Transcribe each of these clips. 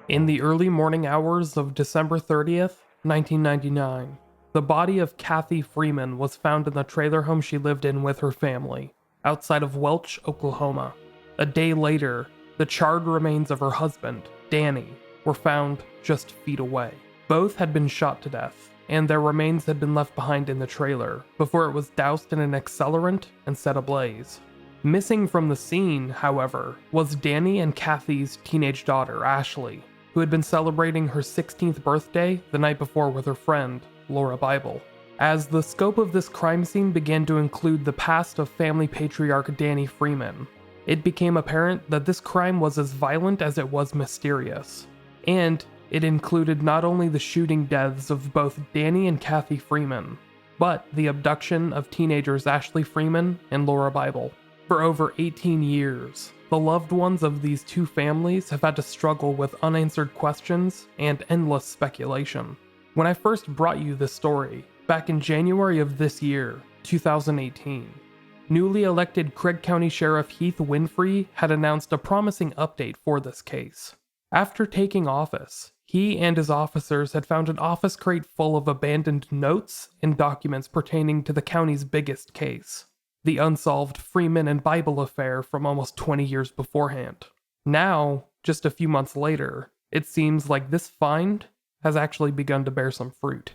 In the early morning hours of December 30th, 1999, the body of Kathy Freeman was found in the trailer home she lived in with her family, outside of Welch, Oklahoma. A day later, the charred remains of her husband, Danny, were found just feet away. Both had been shot to death, and their remains had been left behind in the trailer before it was doused in an accelerant and set ablaze. Missing from the scene, however, was Danny and Kathy's teenage daughter, Ashley, who had been celebrating her 16th birthday the night before with her friend, Lauria Bible. As the scope of this crime scene began to include the past of family patriarch Danny Freeman, it became apparent that this crime was as violent as it was mysterious. And it included not only the shooting deaths of both Danny and Kathy Freeman, but the abduction of teenagers Ashley Freeman and Lauria Bible. For over 18 years, the loved ones of these two families have had to struggle with unanswered questions and endless speculation. When I first brought you this story, back in January of this year, 2018, newly elected Craig County Sheriff Heath Winfrey had announced a promising update for this case. After taking office, he and his officers had found an office crate full of abandoned notes and documents pertaining to the county's biggest case, the unsolved Freeman and Bible affair from almost 20 years beforehand. Now, just a few months later, it seems like this find has actually begun to bear some fruit.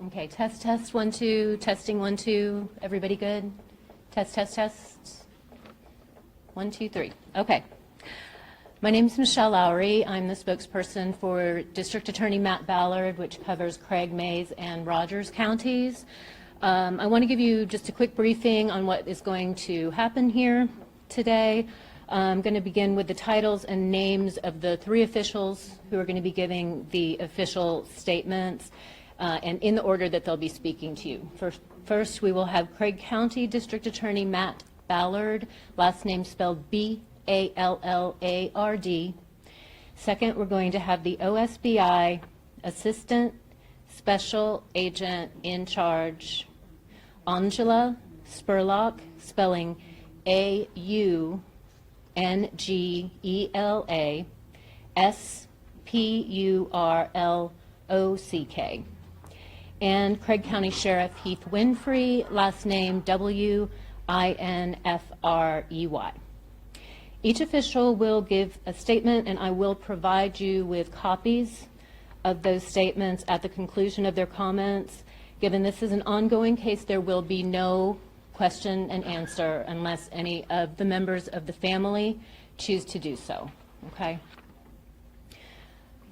Okay, test, 1, 2, testing, 1, 2, everybody good? Test. 1, 2, 3. Okay. My name is Micheal Whelan. I'm the spokesperson for District Attorney Matt Ballard, which covers Craig, Mays, and Rogers counties. I want to give you just a quick briefing on what is going to happen here today. I'm going to begin with the titles and names of the three officials who are going to be giving the official statements, and in the order that they'll be speaking to you. First, we will have Craig County District Attorney Matt Ballard, last name spelled Ballard. Second, we're going to have the OSBI Assistant Special Agent in Charge, Angela Spurlock, spelling Aungela Spurlock. And Craig County Sheriff Heath Winfrey, last name Winfrey. Each official will give a statement, and I will provide you with copies of those statements at the conclusion of their comments. Given this is an ongoing case, there will be no question and answer unless any of the members of the family choose to do so. Okay?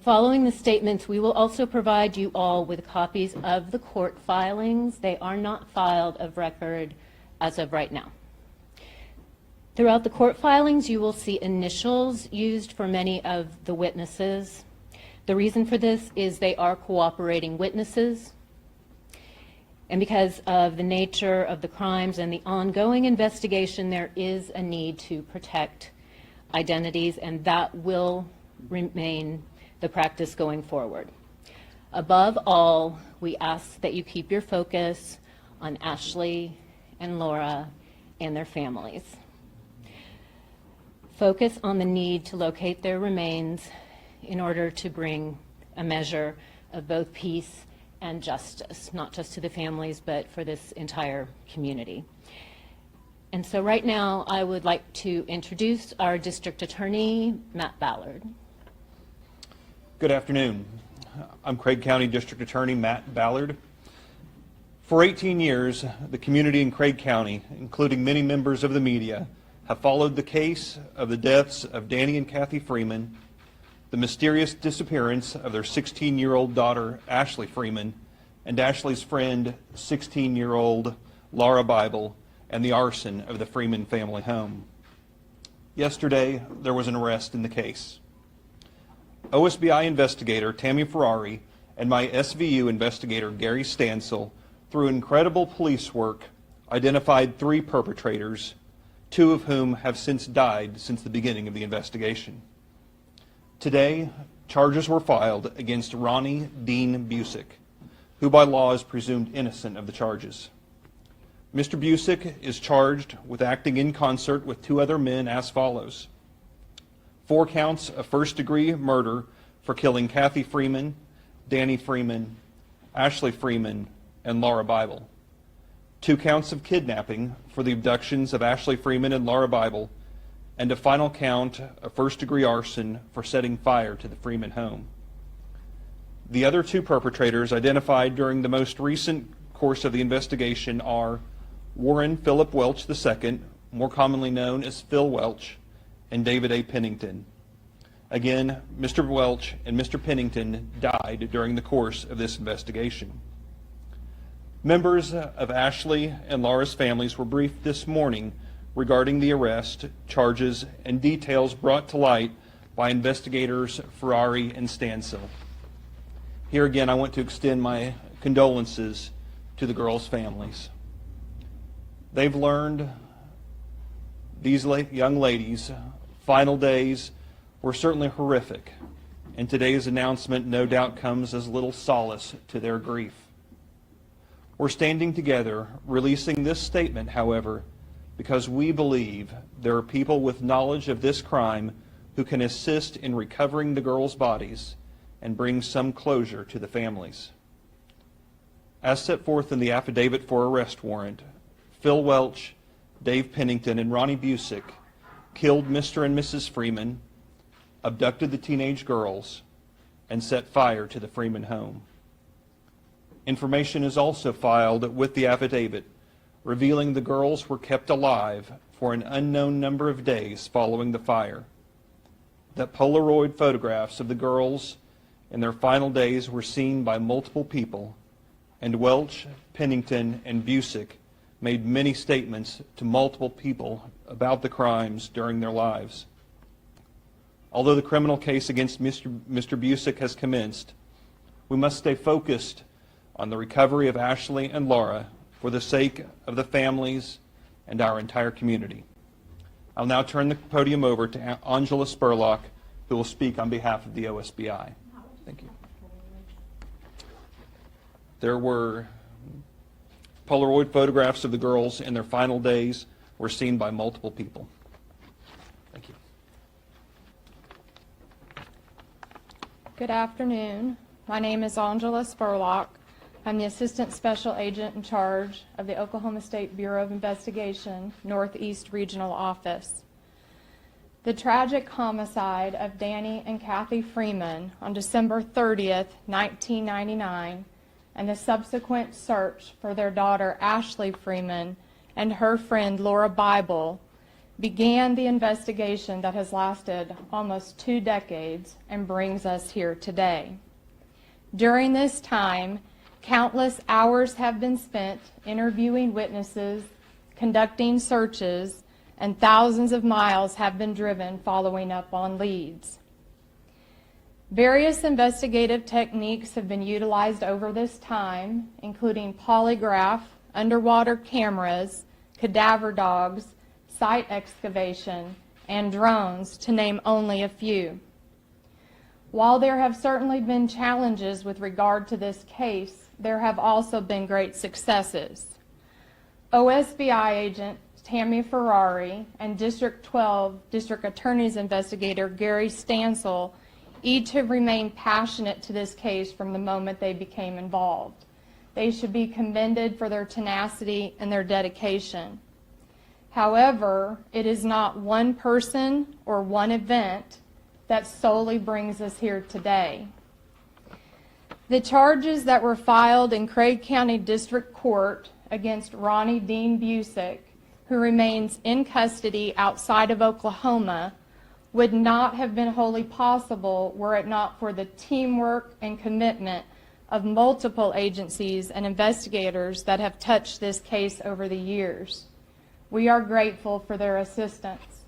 Following the statements, we will also provide you all with copies of the court filings. They are not filed of record as of right now. Throughout the court filings, you will see initials used for many of the witnesses. The reason for this is they are cooperating witnesses. And because of the nature of the crimes and the ongoing investigation, there is a need to protect identities, and that will remain the practice going forward. Above all, we ask that you keep your focus on Ashley and Lauria and their families. Focus on the need to locate their remains in order to bring a measure of both peace and justice, not just to the families, but for this entire community. And so right now, I would like to introduce our District Attorney, Matt Ballard. Good afternoon. I'm Craig County District Attorney Matt Ballard. For 18 years, the community in Craig County, including many members of the media, have followed the case of the deaths of Danny and Kathy Freeman, the mysterious disappearance of their 16-year-old daughter, Ashley Freeman, and Ashley's friend, 16-year-old Lauria Bible, and the arson of the Freeman family home. Yesterday, there was an arrest in the case. OSBI investigator Tammy Ferrari and my SVU investigator Gary Stansel, through incredible police work, identified 3 perpetrators, 2 of whom have since died since the beginning of the investigation. Today, charges were filed against Ronnie Dean Busick, who by law is presumed innocent of the charges. Mr. Busick is charged with acting in concert with 2 other men as follows: 4 counts of first-degree murder for killing Kathy Freeman, Danny Freeman, Ashley Freeman, and Lauria Bible. 2 counts of kidnapping for the abductions of Ashley Freeman and Lauria Bible, and a final count of first-degree arson for setting fire to the Freeman home. The other 2 perpetrators identified during the most recent course of the investigation are Warren Phillip Welch II, more commonly known as Phil Welch, and David A. Pennington. Again, Mr. Welch and Mr. Pennington died during the course of this investigation. Members of Ashley and Laura's families were briefed this morning regarding the arrest, charges, and details brought to light by investigators Ferrari and Stansel. Here again, I want to extend my condolences to the girls' families. They've learned these young ladies' final days were certainly horrific, and today's announcement no doubt comes as little solace to their grief. We're standing together, releasing this statement, however, because we believe there are people with knowledge of this crime who can assist in recovering the girls' bodies and bring some closure to the families. As set forth in the affidavit for arrest warrant, Phil Welch, Dave Pennington, and Ronnie Busick killed Mr. and Mrs. Freeman, abducted the teenage girls, and set fire to the Freeman home. Information is also filed with the affidavit revealing the girls were kept alive for an unknown number of days following the fire, that Polaroid photographs of the girls in their final days were seen by multiple people, and Welch, Pennington, and Busick made many statements to multiple people about the crimes during their lives. Although the criminal case against Mr. Busick has commenced, we must stay focused on the recovery of Ashley and Laura for the sake of the families and our entire community. I'll now turn the podium over to Angela Spurlock, who will speak on behalf of the OSBI. Thank you. There were Polaroid photographs of the girls in their final days were seen by multiple people. Thank you. Good afternoon. My name is Angela Spurlock. I'm the Assistant Special Agent in charge of the Oklahoma State Bureau of Investigation, Northeast Regional Office. The tragic homicide of Danny and Kathy Freeman on December 30th, 1999, and the subsequent search for their daughter Ashley Freeman and her friend Lauria Bible began the investigation that has lasted almost 2 decades and brings us here today. During this time, countless hours have been spent interviewing witnesses, conducting searches, and thousands of miles have been driven following up on leads. Various investigative techniques have been utilized over this time, including polygraph, underwater cameras, cadaver dogs, site excavation, and drones, to name only a few. While there have certainly been challenges with regard to this case, there have also been great successes. OSBI agent Tammy Ferrari and District 12 District Attorney's investigator Gary Stansel each have remained passionate to this case from the moment they became involved. They should be commended for their tenacity and their dedication. However, it is not one person or one event that solely brings us here today. The charges that were filed in Craig County District Court against Ronnie Dean Busick, who remains in custody outside of Oklahoma, would not have been wholly possible were it not for the teamwork and commitment of multiple agencies and investigators that have touched this case over the years. We are grateful for their assistance.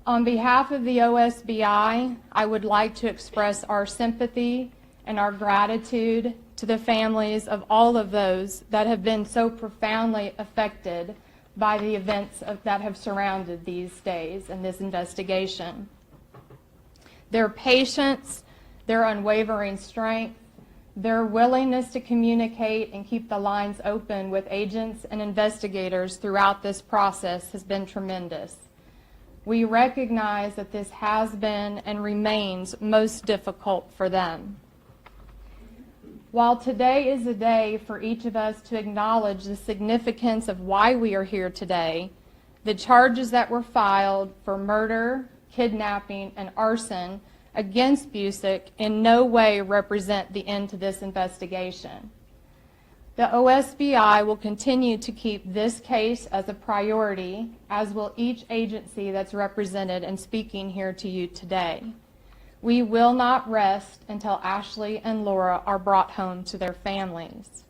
On behalf of the OSBI, I would like to express our sympathy and our gratitude to the families of all of those that have been so profoundly affected by the events that have surrounded these days and this investigation. Their patience, their unwavering strength, their willingness to communicate and keep the lines open with agents and investigators throughout this process has been tremendous. We recognize that this has been and remains most difficult for them. While today is a day for each of us to acknowledge the significance of why we are here today, the charges that were filed for murder, kidnapping, and arson against Busick in no way represent the end to this investigation. The OSBI will continue to keep this case as a priority, as will each agency that's represented and speaking here to you today. We will not rest until Ashley and Laura are brought home to their families.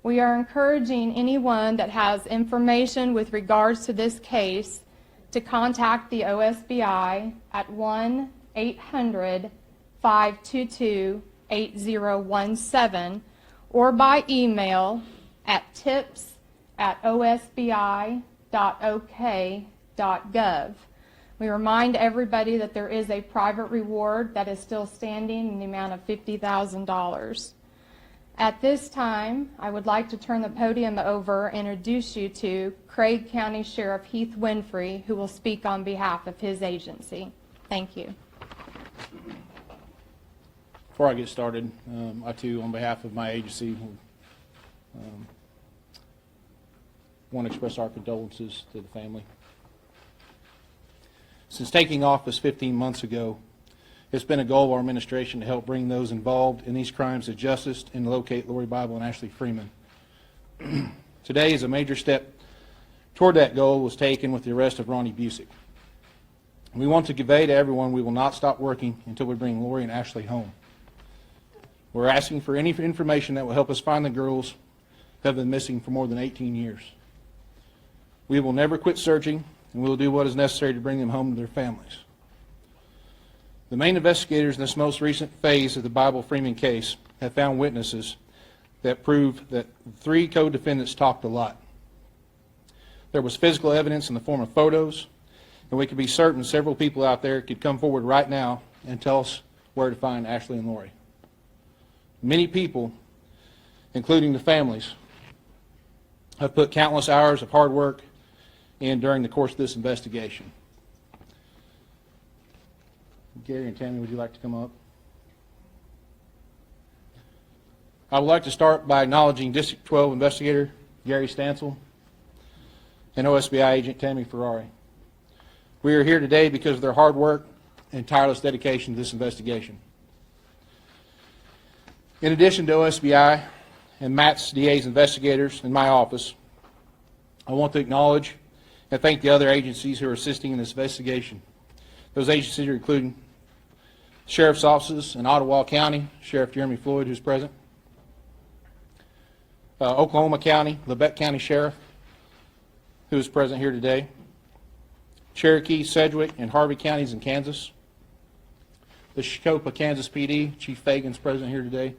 We are encouraging anyone that has information with regards to this case to contact the OSBI at 1-800-522-8017 or by email at tips@osbi.ok.gov. We remind everybody that there is a private reward that is still standing in the amount of $50,000. At this time, I would like to turn the podium over and introduce you to Craig County Sheriff Heath Winfrey, who will speak on behalf of his agency. Thank you. Before I get started, I too, on behalf of my agency, want to express our condolences to the family. Since taking office 15 months ago, it's been a goal of our administration to help bring those involved in these crimes to justice and locate Lauria Bible and Ashley Freeman. Today is a major step toward that goal was taken with the arrest of Ronnie Busick. We want to convey to everyone we will not stop working until we bring Lauria and Ashley home. We're asking for any information that will help us find the girls who have been missing for more than 18 years. We will never quit searching, and we will do what is necessary to bring them home to their families. The main investigators in this most recent phase of the Bible Freeman case have found witnesses that prove that the three co-defendants talked a lot. There was physical evidence in the form of photos, and we could be certain several people out there could come forward right now and tell us where to find Ashley and Lauria. Many people, including the families, have put countless hours of hard work in during the course of this investigation. Gary and Tammy, would you like to come up? I would like to start by acknowledging District 12 investigator Gary Stansel and OSBI agent Tammy Ferrari. We are here today because of their hard work and tireless dedication to this investigation. In addition to OSBI and Matt's DA's investigators in my office, I want to acknowledge and thank the other agencies who are assisting in this investigation. Those agencies are including Sheriff's offices in Ottawa County, Sheriff Jeremy Floyd, who's present, Oklahoma County, Lebec County Sheriff, who is present here today, Cherokee, Sedgwick, and Harvey counties in Kansas, the Shikopa, Kansas PD, Chief Fagan's present here today,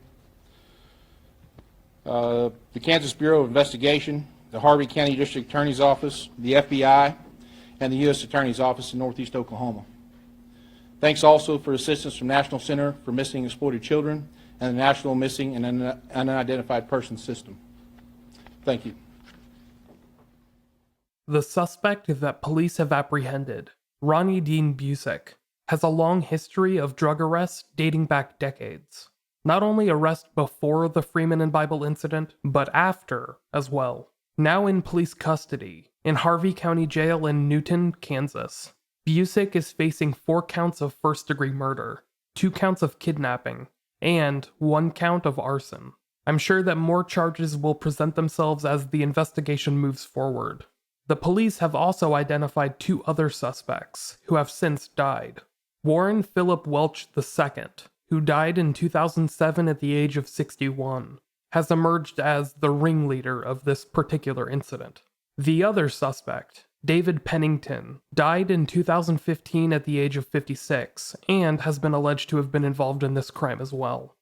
the Kansas Bureau of Investigation, the Harvey County District Attorney's Office, the FBI, and the U.S. Attorney's Office in Northeast Oklahoma. Thanks also for assistance from National Center for Missing and Exploited Children and the National Missing and Unidentified Persons System. Thank you. The suspect that police have apprehended, Ronnie Dean Busick, has a long history of drug arrests dating back decades. Not only arrest before the Freeman and Bible incident, but after as well. Now in police custody in Harvey County Jail in Newton, Kansas, Busick is facing 4 counts of first-degree murder, 2 counts of kidnapping, and 1 count of arson. I'm sure that more charges will present themselves as the investigation moves forward. The police have also identified 2 other suspects, who have since died. Warren Phillip Welch II, who died in 2007 at the age of 61, has emerged as the ringleader of this particular incident. The other suspect, David Pennington, died in 2015 at the age of 56 and has been alleged to have been involved in this crime as well.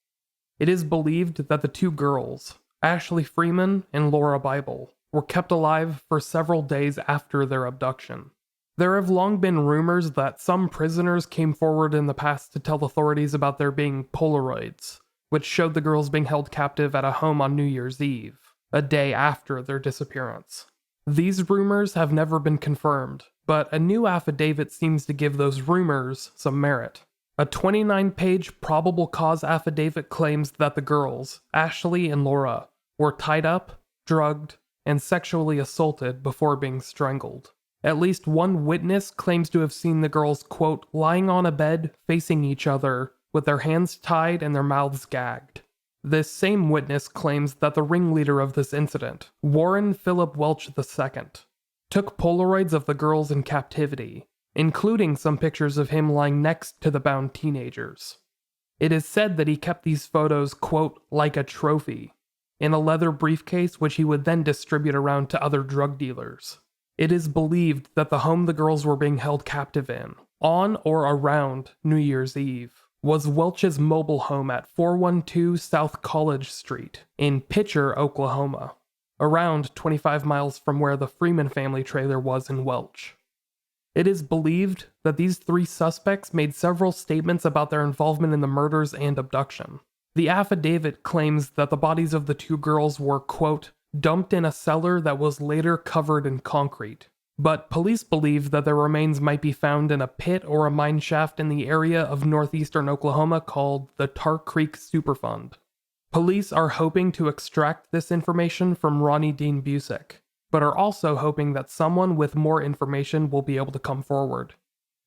It is believed that the 2 girls, Ashley Freeman and Lauria Bible, were kept alive for several days after their abduction. There have long been rumors that some prisoners came forward in the past to tell authorities about there being Polaroids, which showed the girls being held captive at a home on New Year's Eve, a day after their disappearance. These rumors have never been confirmed, but a new affidavit seems to give those rumors some merit. A 29-page probable cause affidavit claims that the girls, Ashley and Laura, were tied up, drugged, and sexually assaulted before being strangled. At least one witness claims to have seen the girls, quote, lying on a bed facing each other with their hands tied and their mouths gagged. This same witness claims that the ringleader of this incident, Warren Phillip Welch II, took Polaroids of the girls in captivity, including some pictures of him lying next to the bound teenagers. It is said that he kept these photos, quote, like a trophy, in a leather briefcase which he would then distribute around to other drug dealers. It is believed that the home the girls were being held captive in, on or around New Year's Eve, was Welch's mobile home at 412 South College Street in Pitcher, Oklahoma, around 25 miles from where the Freeman family trailer was in Welch. It is believed that these three suspects made several statements about their involvement in the murders and abduction. The affidavit claims that the bodies of the two girls were, quote, dumped in a cellar that was later covered in concrete. But police believe that their remains might be found in a pit or a mine shaft in the area of northeastern Oklahoma called the Tar Creek Superfund. Police are hoping to extract this information from Ronnie Dean Busick, but are also hoping that someone with more information will be able to come forward.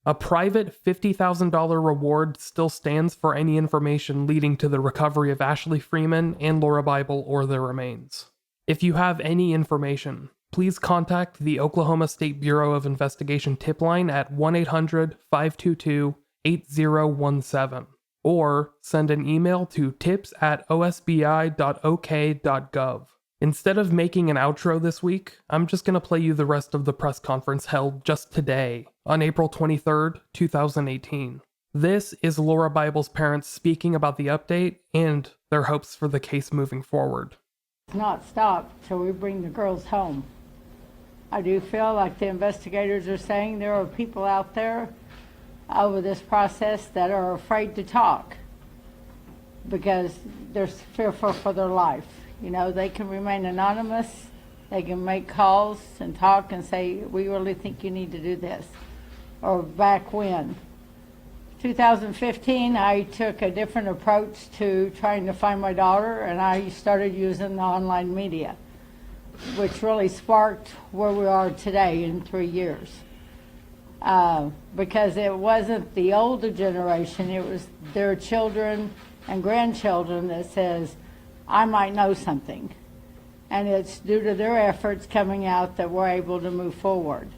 A private $50,000 reward still stands for any information leading to the recovery of Ashley Freeman and Lauria Bible or their remains. If you have any information, please contact the Oklahoma State Bureau of Investigation tip line at 1-800-522-8017, or send an email to tips@osbi.ok.gov. Instead of making an outro this week, I'm just going to play you the rest of the press conference held just today, on April 23rd, 2018. This is Lauria Bible's parents speaking about the update and their hopes for the case moving forward. Not stop till we bring the girls home. I do feel like the investigators are saying there are people out there over this process that are afraid to talk because they're fearful for their life. You know, they can remain anonymous, they can make calls and talk and say, we really think you need to do this. Or back when. 2015, I took a different approach to trying to find my daughter, and I started using the online media, which really sparked where we are today in 3 years. Because it wasn't the older generation, it was their children and grandchildren that says, I might know something. And it's due to their efforts coming out that we're able to move forward.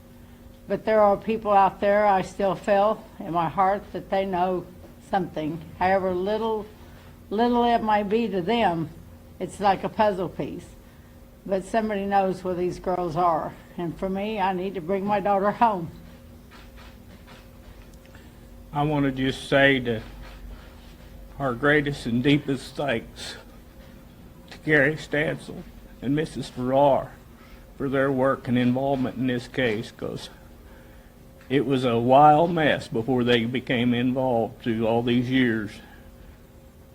But there are people out there, I still feel in my heart that they know something. However little it might be to them, it's like a puzzle piece. But somebody knows where these girls are. And for me, I need to bring my daughter home. I want to just say to our greatest and deepest thanks to Gary Stansel and Mrs. Farrar for their work and involvement in this case, because it was a wild mess before they became involved through all these years.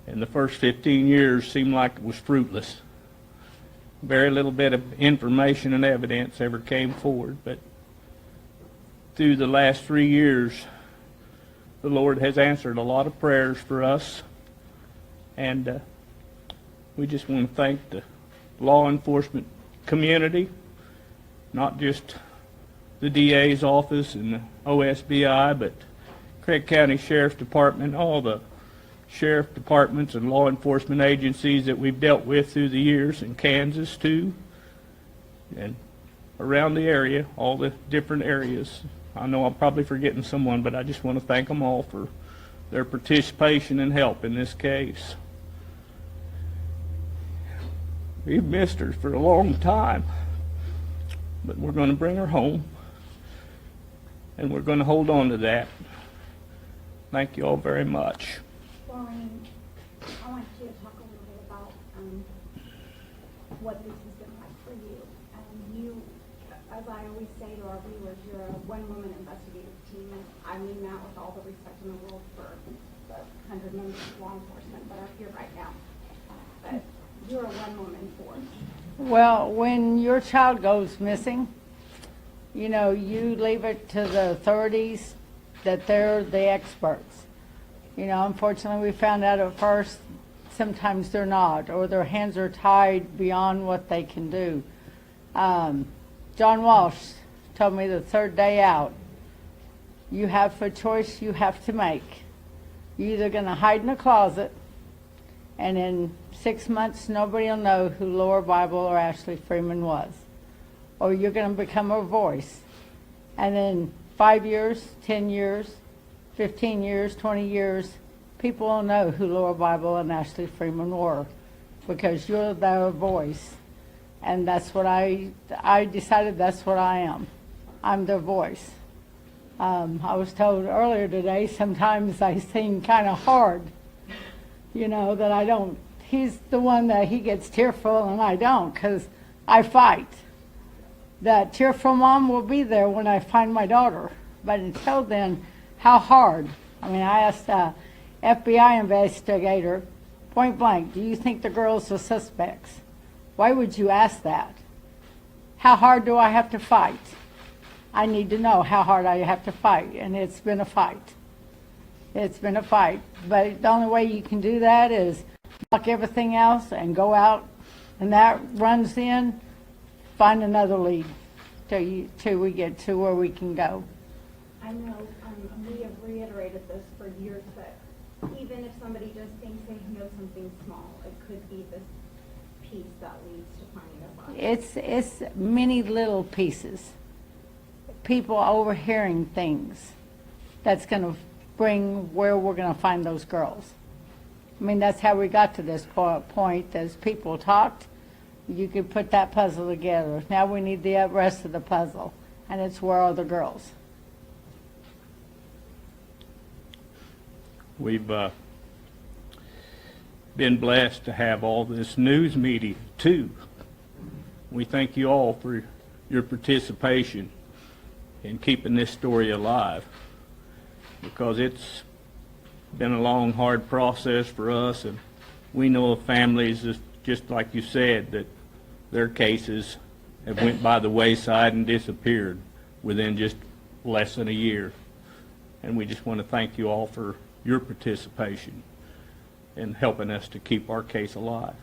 And the first 15 years seemed like it was fruitless. Very little bit of information and evidence ever came forward, but through the last 3 years, the Lord has answered a lot of prayers for us, and we just want to thank the law enforcement community, not just the DA's office and the OSBI, but Craig County Sheriff's Department, all the sheriff departments and law enforcement agencies that we've dealt with through the years, in Kansas too, and around the area, all the different areas. I know I'm probably forgetting someone, but I just want to thank them all for their participation and help in this case. We've missed her for a long time, but we're going to bring her home, and we're going to hold on to that. Thank you all very much. Maureen, I want you to talk a little bit about what this has been like for you. You, as I always say to our viewers, you're a one-woman investigative team, and I mean that with all the respect in the world for the 100 members of law enforcement that are here right now. But you're a one-woman force. Well, when your child goes missing, you know, you leave it to the authorities that they're the experts. You know, unfortunately, we found out at first sometimes they're not, or their hands are tied beyond what they can do. John Walsh told me the third day out, you have a choice you have to make. You're either going to hide in a closet, and in 6 months nobody will know who Lauria Bible or Ashley Freeman was, or you're going to become a voice. And in 5 years, 10 years, 15 years, 20 years, people will know who Lauria Bible and Ashley Freeman were, because you're their voice. And that's what I decided that's what I am. I'm their voice. I was told earlier today, sometimes I seem kind of hard, you know, that I don't, he's the one that he gets tearful and I don't, because I fight. That tearful mom will be there when I find my daughter. But until then, how hard? I mean, I asked a FBI investigator, point blank, do you think the girls are suspects? Why would you ask that? How hard do I have to fight? I need to know how hard I have to fight, and it's been a fight. It's been a fight, but the only way you can do that is block everything else and go out, and that runs in, find another lead till we get to where we can go. I know we have reiterated this for years, but even if somebody just thinks they know something small, it could be this piece that leads to finding a body. It's many little pieces. People overhearing things that's going to bring where we're going to find those girls. I mean, that's how we got to this point. As people talked, you could put that puzzle together. Now we need the rest of the puzzle, and it's where are the girls? We've been blessed to have all this news media, too. We thank you all for your participation in keeping this story alive, because it's been a long, hard process for us, and we know of families, just like you said, that their cases have went by the wayside and disappeared within just less than a year. And we just want to thank you all for your participation in helping us to keep our case alive.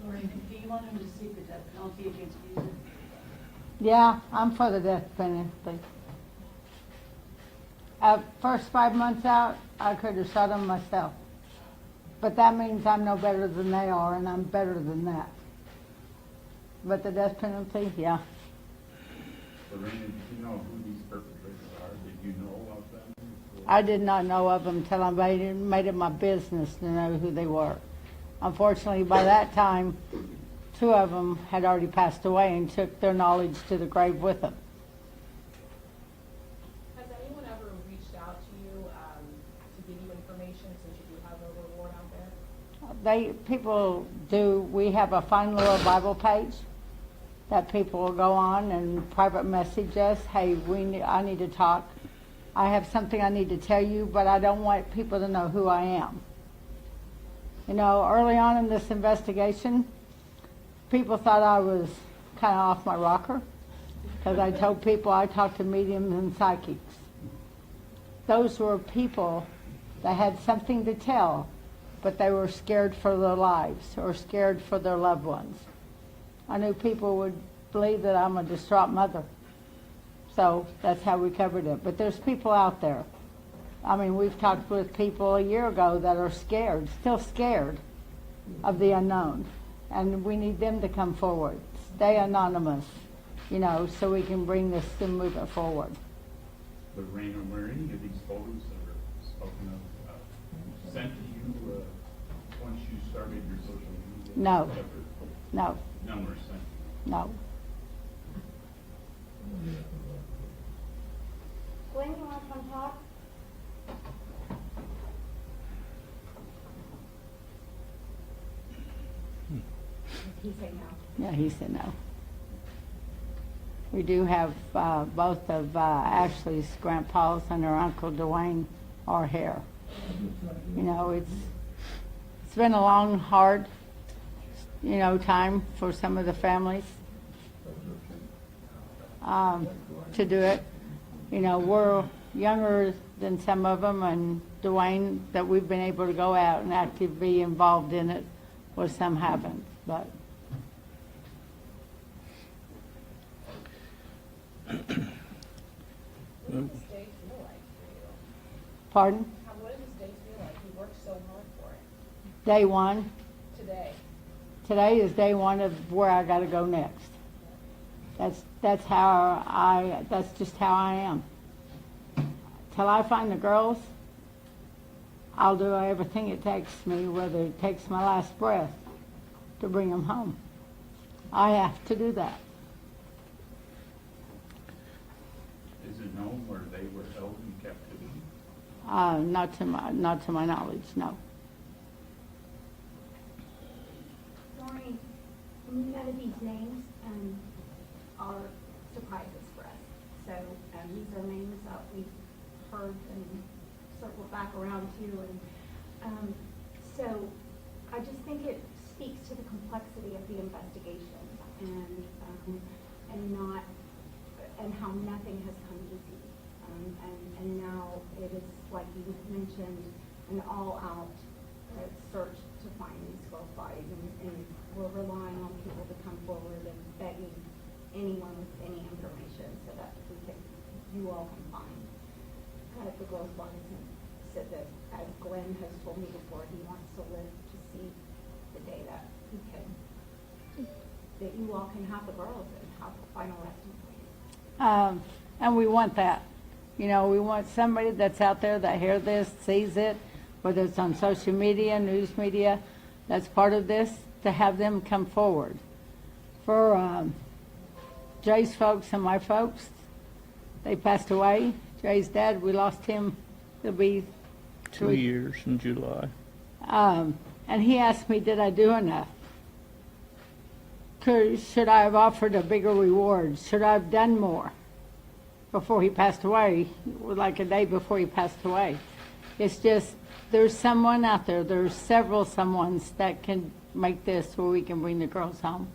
Lauria, do you want him to seek the death penalty against you? Yeah, I'm for the death penalty. First 5 months out, I could have shot him myself. But that means I'm no better than they are, and I'm better than that. But the death penalty, yeah. Lorena, did you know who these perpetrators are? Did you know of them? I did not know of them until I made it my business to know who they were. Unfortunately, by that time, 2 of them had already passed away and took their knowledge to the grave with them. Has anyone ever reached out to you to give you information, since you do have a reward out there? People do. We have a Find Lauria Bible page that people will go on and private message us. Hey, I need to talk. I have something I need to tell you, but I don't want people to know who I am. You know, early on in this investigation, people thought I was kind of off my rocker, because I told people I talked to mediums and psychics. Those were people that had something to tell, but they were scared for their lives or scared for their loved ones. I knew people would believe that I'm a distraught mother. So that's how we covered it. But there's people out there. I mean, we've talked with people a year ago that are scared, still scared of the unknown. And we need them to come forward. Stay anonymous, you know, so we can bring this and move it forward. Lorena, were any of these photos that are spoken of sent to you once you started your social media? No. No. None were sent? No. Glenn, you want to come talk? He said no. Yeah, he said no. We do have both of Ashley's grandpas and her Uncle Dwayne are here. You know, it's been a long, hard, you know, time for some of the families to do it. You know, we're younger than some of them, and Dwayne, that we've been able to go out and actively be involved in it, where some haven't. But What does this day feel like for you? pardon? What does this day feel like? You worked so hard for it. Day one. Today. Today is day one of where I got to go next. That's just how I am. Till I find the girls, I'll do everything it takes me, whether it takes my last breath, to bring them home. I have to do that. Is it known where they were held in captivity? Not to my knowledge, no. Ronnie, none of these names are surprises for us. So these are names that we've heard and circled back around to. And so I just think it speaks to the complexity of the investigation and how nothing has come easy. And now it is, like you mentioned, an all-out search to find these girls' bodies. And we're relying on people to come forward and begging anyone with any information so that you all can find the girls' bodies. And said that, as Glenn has told me before, he wants to live to see the day that that you all can have the girls and have the final resting place. And we want that. You know, we want somebody that's out there that hears this, sees it, whether it's on social media, news media, that's part of this, to have them come forward. For Jay's folks and my folks, they passed away. Jay's dad, we lost him, it'll be 2 years in July. And he asked me, did I do enough? Should I have offered a bigger reward? Should I have done more before he passed away, like a day before he passed away? It's just, there's someone out there, there's several someones that can make this where we can bring the girls home.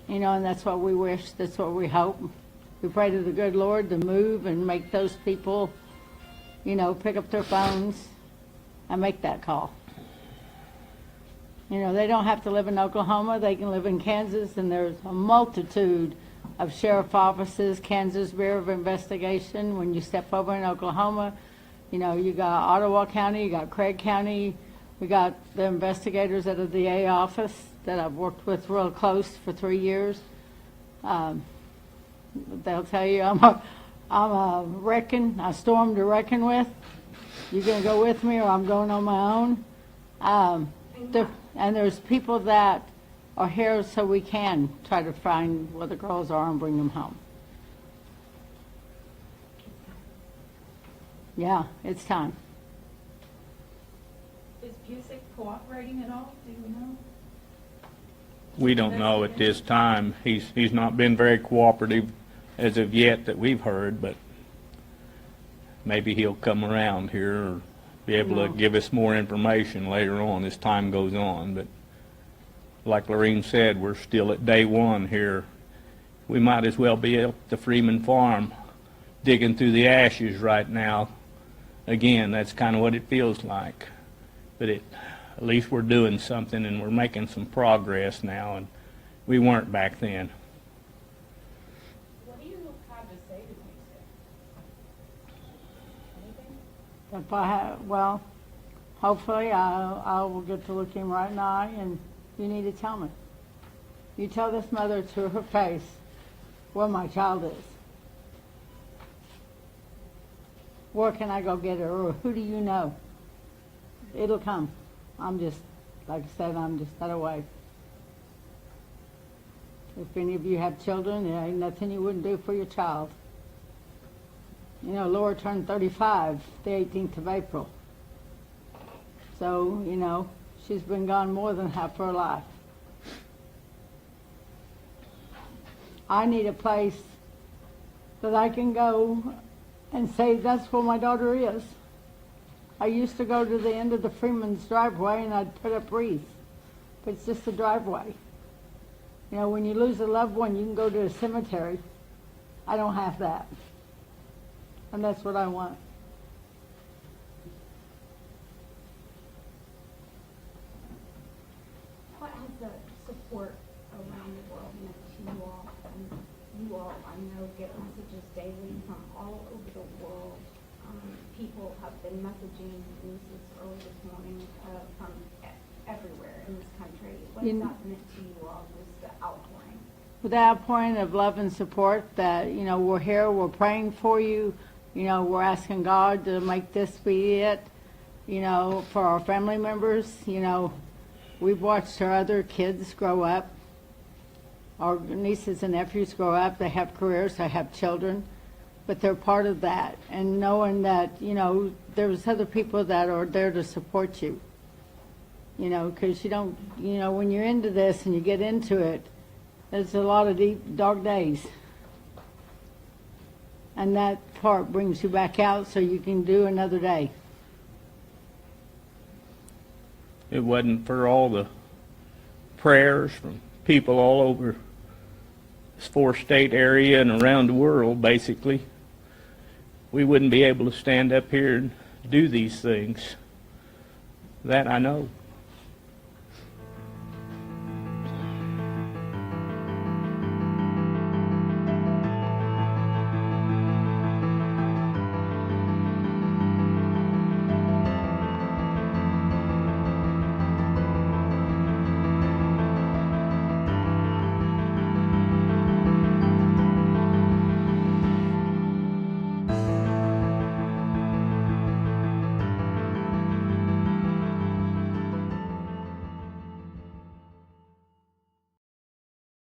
You know, and that's what we wish, that's what we hope. We pray to the good Lord to move and make those people, you know, pick up their phones and make that call. You know, they don't have to live in Oklahoma, they can live in Kansas, and there's a multitude of sheriff offices, Kansas Bureau of Investigation. When you step over in Oklahoma, you know, you got Ottawa County, you got Craig County, we got the investigators at the DA office that I've worked with real close for 3 years. They'll tell you I'm a storm to reckon with. You gonna go with me, or I'm going on my own? And there's people that are here so we can try to find where the girls are and bring them home. Yeah, it's time. Is Busick cooperating at all? Do you know? We don't know at this time. He's not been very cooperative as of yet that we've heard, but maybe he'll come around here or be able to give us more information later on as time goes on. But like Lorene said, we're still at day one here. We might as well be at the Freeman farm digging through the ashes right now. Again, that's kind of what it feels like. But at least we're doing something and we're making some progress now, and we weren't back then. What do you have to say to Busick? Anything? If I have, well, hopefully I will get to look him right in the eye, and you need to tell me. You tell this mother to her face where my child is. Where can I go get her, or who do you know? It'll come. I'm just, like I said, I'm just that away. If any of you have children, there ain't nothing you wouldn't do for your child. You know, Laura turned 35 the 18th of April. So, you know, she's been gone more than half her life. I need a place that I can go and say, that's where my daughter is. I used to go to the end of the Freeman's driveway and I'd put up wreaths, but it's just a driveway. You know, when you lose a loved one, you can go to a cemetery. I don't have that. And that's what I want. What has the support around the world meant to you all? And you all, I know, get messages daily from all over the world. People have been messaging, and this is early this morning, from everywhere in this country. What has that meant to you all, just the outpouring? With the outpouring of love and support that, you know, we're here, we're praying for you, you know, we're asking God to make this be it, you know, for our family members. You know, we've watched our other kids grow up, our nieces and nephews grow up, they have careers, they have children, but they're part of that. And knowing that, you know, there's other people that are there to support you, you know, because you don't, you know, when you're into this and you get into it, there's a lot of deep, dark days. And that part brings you back out so you can do another day. It wasn't for all the prayers from people all over this 4-state area and around the world, basically, we wouldn't be able to stand up here and do these things. That I know.